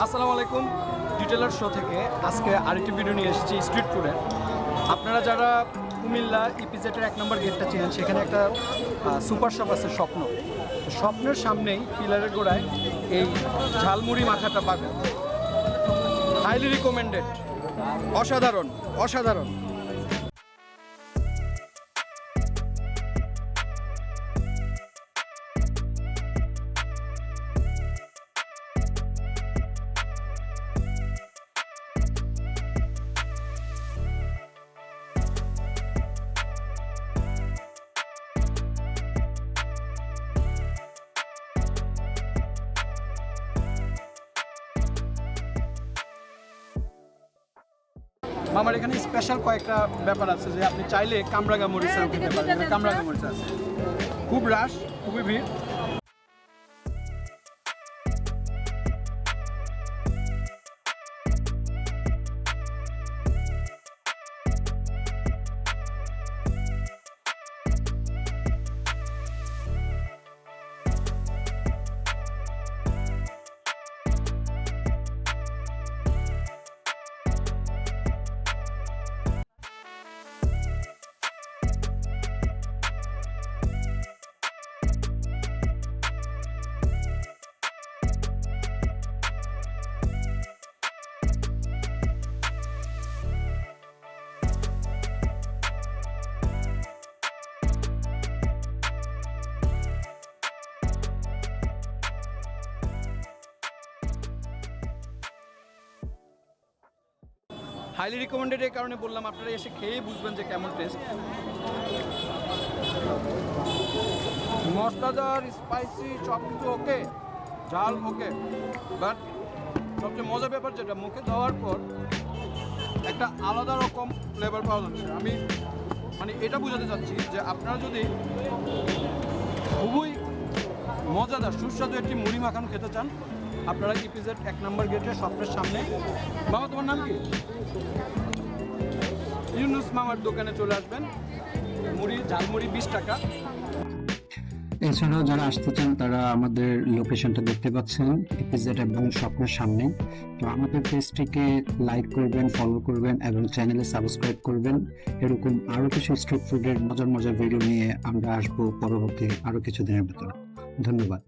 আসসালামু আলাইকুম, ডিটেলার শো থেকে আজকে আরেকটি ভিডিও নিয়ে এসেছি স্ট্রিট ফুডের। আপনারা যারা কুমিল্লা ইপিজেটের 1 নম্বর গেটটা চেনেন, সেখানে একটা সুপার শপ আছে স্বপ্ন। স্বপ্নের সামনেই পিলারের গোড়ায় এই ঝালমুড়ি মাখাটা পাবেন। হাইলি রিকমেন্ডেড, অসাধারণ অসাধারণ। আমার এখানে স্পেশাল কয়েকটা ব্যাপার আছে যে আপনি চাইলে কামরাঙা মরিচ খেতে পারেন। কামরাঙা মরিচ আছে, খুব রাশ, খুবই ভিড়। হাইলি রিকমেন্ডেড এই কারণে বললাম, আপনারা এসে খেয়ে বুঝবেন যে কেমন টেস্ট। মশলাদার, স্পাইসি, সব কিছু ওকে, ঝাল ওকে, বাট সবচেয়ে মজার ব্যাপার যেটা মুখে দেওয়ার পর একটা আলাদা রকম ফ্লেভার পাওয়া যাচ্ছে। আমি এটা বোঝাতে চাচ্ছি যে আপনারা যদি খুবই মজাদার সুস্বাদু একটি মুড়ি মাখানো খেতে চান, আপনারা ইপিজেড 1 নম্বর গেটের স্বপ্নের সামনে, বাবা তোমার নাম কি, ইউনুস মামার দোকানে চলে আসবেন। মুড়ি, ঝালমুড়ি 20 টাকা। এছাড়াও যারা আসতে চান তারা আমাদের লোকেশনটা দেখতে পাচ্ছেন, ইপিজেড এবং স্বপ্নের সামনে। তো আমাদের পেজটিকে লাইক করবেন, ফলো করবেন এবং চ্যানেলে সাবস্ক্রাইব করবেন। এরকম আরো কিছু স্ট্রিট ফুডের মজার মজার ভিডিও নিয়ে আমরা আসবো পরবর্তী আরো কিছু দিনের ভেতর। ধন্যবাদ।